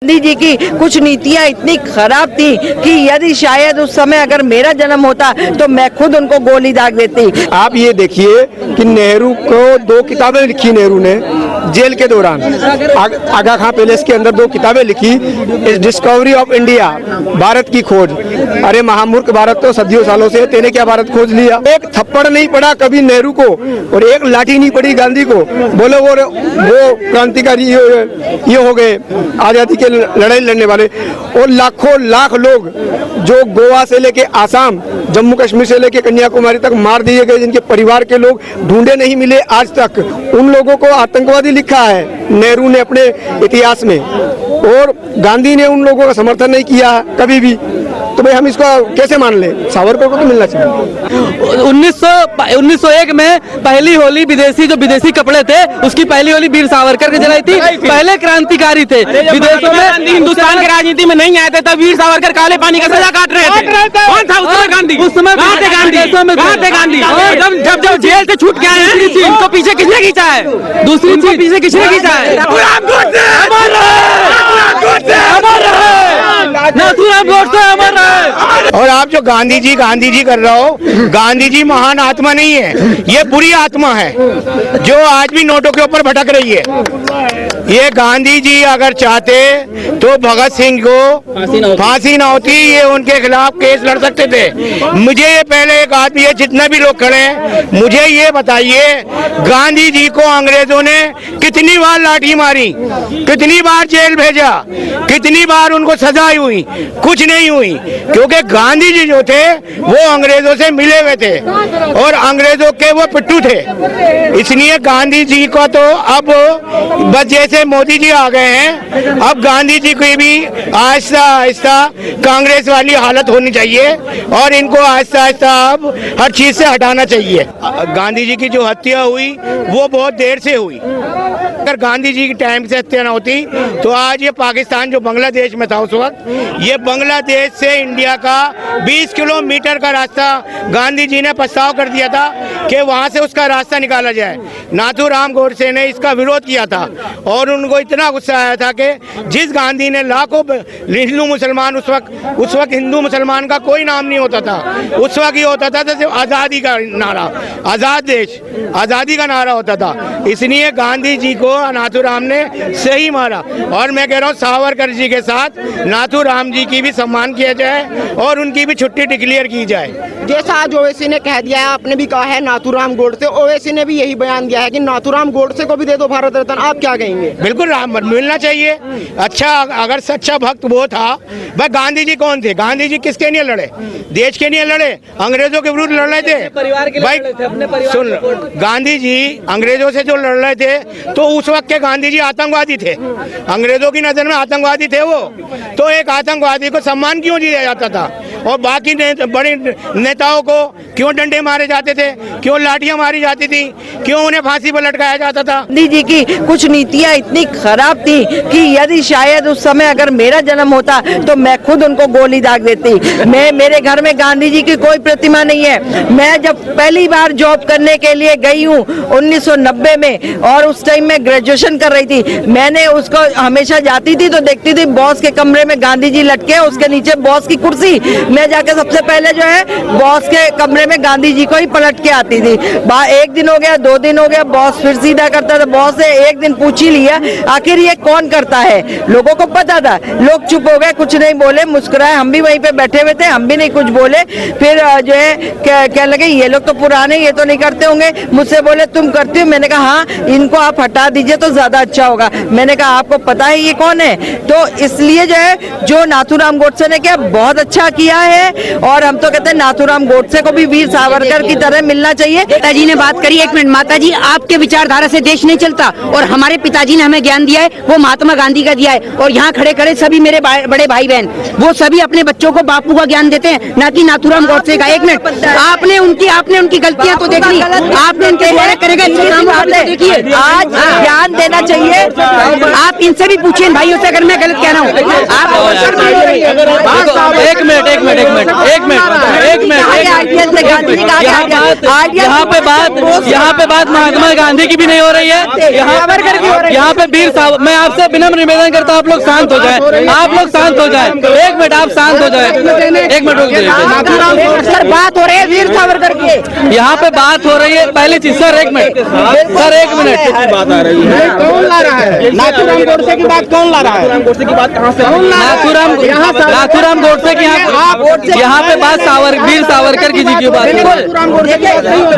गांधी जी की कुछ नीतियां इतनी खराब थी कि यदि शायद उस समय अगर मेरा जन्म होता तो मैं खुद उनको गोली दाग देती। आप ये देखिए कि नेहरू को 2 किताबें लिखी नेहरू ने जेल के दौरान। आगा खां पैलेस के अंदर 2 किताबें लिखी, डिस्कवरी ऑफ इंडिया, भारत की खोज। अरे महामूर्ख भारत तो सदियों सालों से तेने क्या भारत खोज लिया। एक थप्पड़ नहीं पड़ा कभी नेहरू को और एक लाठी नहीं पड़ी गांधी को। बोले वो क्रांतिकारी ये हो गए आजादी के लड़ाई लड़ने वाले। और लाखों लाख लोग जो गोवा से लेके आसाम, जम्मू कश्मीर से लेके कन्याकुमारी तक मार दिए गए, जिनके परिवार के लोग ढूंढे नहीं मिले आज तक, उन लोगों को आतंकवादी लिखा है नेहरू ने अपने इतिहास में। और गांधी ने उन लोगों का समर्थन नहीं किया कभी भी। तो भाई हम इसको कैसे मान ले? सावरकर को तो मिलना चाहिए। 1901 में पहली होली विदेशी कपड़े थे, उसकी पहली होली वीर सावरकर के जलाई थी। पहले क्रांतिकारी थे विदेशों में, हिंदुस्तान की राजनीति में नहीं आए थे तब वीर सावरकर काले पानी का सजा काट रहे थे। कौन था उस समय गांधी? उस समय कहाँ थे गांधी? जब जेल से छूट के आए हैं उनको पीछे किसने खींचा है? दूसरी चीज पीछे किसने खींचा है? और आप जो गांधी जी कर रहे हो, गांधी जी महान आत्मा नहीं है, ये बुरी आत्मा है जो आज भी नोटों के ऊपर भटक रही है। ये गांधी जी अगर चाहते तो भगत सिंह को फांसी ना होती, ये उनके खिलाफ केस लड़ सकते थे। मुझे ये पहले एक आदमी है, जितने भी लोग खड़े हैं, मुझे ये बताइए गांधी जी को अंग्रेजों ने कितनी बार लाठी मारी, कितनी बार जेल भेजा, कितनी बार उनको सजा हुई? कुछ नहीं हुई, क्योंकि गांधी जी जो थे वो अंग्रेजों से मिले हुए थे और अंग्रेजों के वो पिट्ठू थे। इसलिए गांधी जी को तो अब बस जैसे मोदी जी आ गए हैं, अब गांधी जी की भी आहिस्ता आहिस्ता कांग्रेस वाली हालत होनी चाहिए और इनको आहिस्ता आहिस्ता अब हर चीज से हटाना चाहिए। गांधी जी की जो हत्या हुई वो बहुत देर से हुई। अगर गांधी जी की टाइम से हत्या न होती तो आज ये पाकिस्तान जो बांग्लादेश में था उस वक्त, ये बांग्लादेश से इंडिया का 20 किलोमीटर का रास्ता गांधी जी ने प्रस्ताव कर दिया था कि वहां से उसका रास्ता निकाला जाए। नाथूराम गोडसे ने इसका विरोध किया था और उनको इतना गुस्सा आया था कि जिस गांधी ने लाखों हिंदू मुसलमान, उस वक्त हिंदू मुसलमान का कोई नाम नहीं होता था, उस वक्त ये होता था सिर्फ आज़ादी का नारा, आज़ाद देश, आज़ादी का नारा होता था। इसलिए गांधी जी को नाथूराम ने सही मारा और मैं कह रहा हूँ सावरकर जी के साथ नाथूराम जी की भी सम्मान किया जाए और उनकी भी छुट्टी डिक्लेयर की जाए। जैसा आज ओवैसी ने कह दिया है, आपने भी कहा है नाथूराम गोडसे, ओवैसी ने भी यही बयान दिया है कि नाथूराम गोडसे को भी दे दो भारत रत्न। आप क्या कहेंगे? बिल्कुल मिलना चाहिए। अच्छा, अगर सच्चा भक्त वो था, भाई गांधी जी कौन थे? गांधी जी किसके लिए लड़े? देश के लिए लड़े, अंग्रेजों के विरुद्ध लड़ रहे थे। भाई सुन, गांधी जी अंग्रेजों से जो लड़ रहे थे तो उस वक्त के गांधी जी आतंकवादी थे, अंग्रेजों की नजर में आतंकवादी थे वो। तो एक आतंकवादी को सम्मान क्यों दिया जाता था और बाकी बड़े नेताओं को क्यों डंडे मारे जाते थे, क्यों लाठियां मारी जाती थी, क्यों उन्हें फांसी पर लटकाया जाता था? गांधी जी की कुछ नीतियां इतनी खराब थी कि यदि शायद उस समय अगर मेरा जन्म होता तो मैं खुद उनको गोली दाग देती। मेरे घर में गांधी जी की कोई प्रतिमा नहीं है। मैं जब पहली बार जॉब करने के लिए गई हूँ 1990 में और उस टाइम में ग्रेजुएशन कर रही थी, मैंने उसको हमेशा जाती थी तो देखती थी बॉस के कमरे में गांधी जी लटके, उसके नीचे बॉस की कुर्सी। मैं जाके सबसे पहले जो है बॉस के कमरे में गांधी जी को ही पलट के आती थी। 1 दिन हो गया, 2 दिन हो गया, बॉस फिर सीधा करता था। बॉस से एक दिन पूछ ही लिया आखिर ये कौन करता है। लोगों को पता था, लोग चुप हो गए, कुछ नहीं बोले, मुस्कुराए। हम भी वहीं पे बैठे हुए थे, हम भी नहीं कुछ बोले। फिर जो है कहने लगे ये लोग तो पुराने, ये तो नहीं करते होंगे। मुझसे बोले तुम करती हो? मैंने कहा हाँ, इनको आप हटा दीजिए तो ज्यादा अच्छा होगा। मैंने कहा आपको पता है ये कौन है? तो इसलिए जो है जो नाथूराम गोडसे ने किया बहुत अच्छा किया है और हम तो कहते हैं नाथूराम गोडसे को भी वीर सावरकर की तरह मिलना चाहिए। पिताजी ने बात करी, 1 मिनट माता जी, आपके विचारधारा से देश नहीं चलता और हमारे पिताजी ने हमें ज्ञान दिया है वो महात्मा गांधी का दिया है। और यहाँ खड़े खड़े सभी मेरे बड़े भाई बहन वो सभी अपने बच्चों को बापू का ज्ञान देते हैं, ना कि नाथूराम गोडसे का। 1 मिनट, आपने उनकी गलतियां तो देख ली, आपने उनके करेगा देखिए, आज ज्ञान देना चाहिए। आप इनसे भी पूछिए भाइयों से अगर मैं गलत कह रहा हूँ। आप एक मिनट यहाँ पे बात महात्मा गांधी की भी नहीं हो रही है, यहाँ पे वीर सावर, मैं आपसे विनम्र निवेदन करता हूँ आप लोग शांत हो जाए, आप लोग शांत हो जाए, एक मिनट आप शांत हो जाए, एक मिनट रुक जाइए। सर बात हो रही है वीर सावरकर की, यहाँ पे बात हो रही है, पहली चीज सर एक मिनट, सर एक मिनट, बात आ रही है, कौन ला रहा है नाथूराम गोडसे की बात, कौन ला रहा है गोडसे की बात, कहाँ से नाथूराम गोडसे की यहाँ पे बात वीर सावरकर की जी की बात,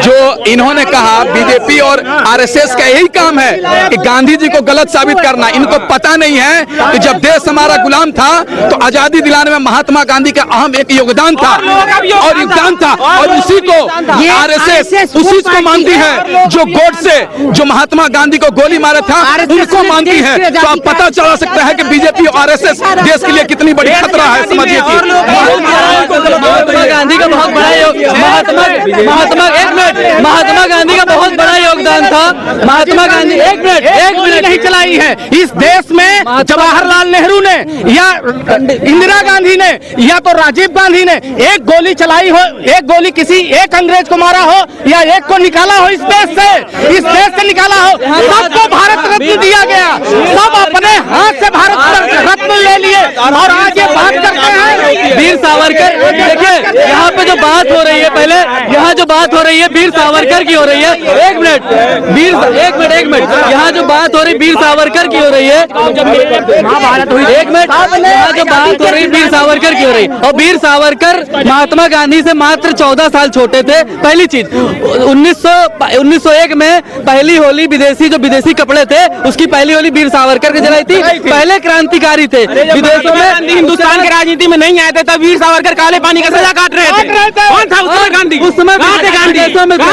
जो इन्होंने कहा बीजेपी और आरएसएस का यही काम है कि गांधी जी को गलत साबित करना। इनको पता नहीं है कि जब देश हमारा गुलाम था तो आजादी दिलाने में महात्मा गांधी का अहम एक योगदान था और उसी को आरएसएस उसी को मानती है। जो गोडसे जो महात्मा गांधी को गोली मारा था उनको मानती है। तो आप पता चला सकता है कि बीजेपी और आरएसएस देश के लिए कितनी बड़ी खतरा है। समझिए कि महात्मा गांधी का बहुत बड़ा महात्मा गांधी का बहुत बड़ा योगदान था। महात्मा गांधी एक मिनट नहीं चलाई है इस देश में। जवाहरलाल नेहरू ने या इंदिरा गांधी ने या तो राजीव गांधी ने एक गोली चलाई हो, एक गोली किसी एक अंग्रेज को मारा हो या एक को निकाला हो इस देश से निकाला हो, सबको भारत रत्न दिया गया। सब अपने हाथ से भारत रत्न ले लिए और आज ये बात करते हैं वीर सावरकर। देखिए यहाँ पे जो बात हो रही है, पहले यहाँ जो बात हो रही है वीर सावरकर की हो रही है। एक मिनट यहाँ जो बात हो रही वीर सावरकर की हो रही है, महाभारत हुई। एक मिनट यहाँ जो बात हो रही वीर सावरकर की हो रही है, और वीर सावरकर महात्मा गांधी से मात्र 14 साल छोटे थे। पहली चीज 1901 में पहली होली विदेशी कपड़े थे, उसकी पहली होली वीर सावरकर के जलाई थी। पहले क्रांतिकारी थे विदेशों में, हिंदुस्तान की राजनीति में नहीं आए थे तब वीर सावरकर काले पानी का सजा काट रहे थे। कौन था उस समय गांधी? उस समय कहाँ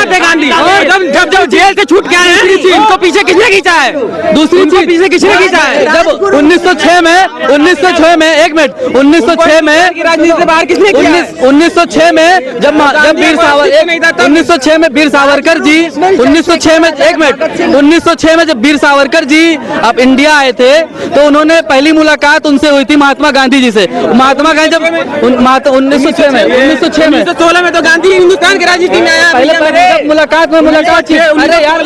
थे गांधी? और जब जेल से छूट के आए हैं उनको पीछे किसने खींचा है? दूसरी चीज पीछे किसने खींचा है? जब 1906 में एक मिनट 1906 में राजनीति से बाहर किसने किया? 1906 में जब वीर सावरकर 1906 में वीर सावरकर जी 1906 में एक मिनट 1906 में जब वीर सावरकर जी अब इंडिया आए थे तो उन्होंने पहली मुलाकात उनसे हुई थी महात्मा गांधी जी से। महात्मा गांधी जब 1906 में 1916 में तो गांधी हिंदुस्तान की राजनीति में आया। पहले मुलाकात थी। अरे यार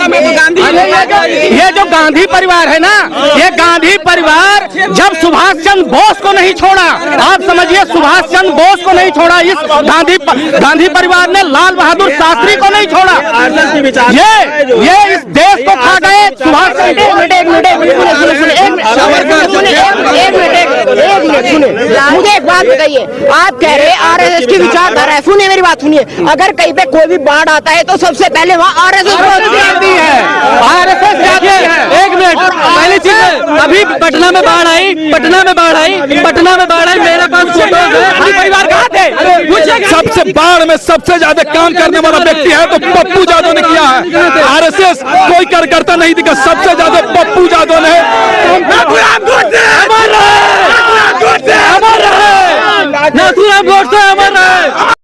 ये जो गांधी परिवार है ना, ये गांधी परिवार जब सुभाष चंद्र बोस को नहीं छोड़ा, आप समझिए सुभाष चंद्र बोस को नहीं छोड़ा, इस गांधी परिवार ने लाल बहादुर शास्त्री को नहीं छोड़ा। ये इस देश को खा गए सुभाष चंद्र। मुझे एक बात बताइए, आप कह रहे हैं आरएसएस की विचारधारा है। सुनिए मेरी बात सुनिए, अगर कहीं पे कोई भी बाढ़ आता है तो सबसे पहले वहाँ आरएसएस आती है। आरएसएस जाती है। एक मिनट पहली चीज है, अभी पटना में बाढ़ आई, मेरे पास फोटोज है। परिवार कहाँ थे? सबसे बाढ़ में सबसे ज्यादा काम करने वाला व्यक्ति है तो पप्पू यादव ने किया है। आरएसएस कोई कार्यकर्ता नहीं दिखा, सबसे ज्यादा पप्पू यादव ने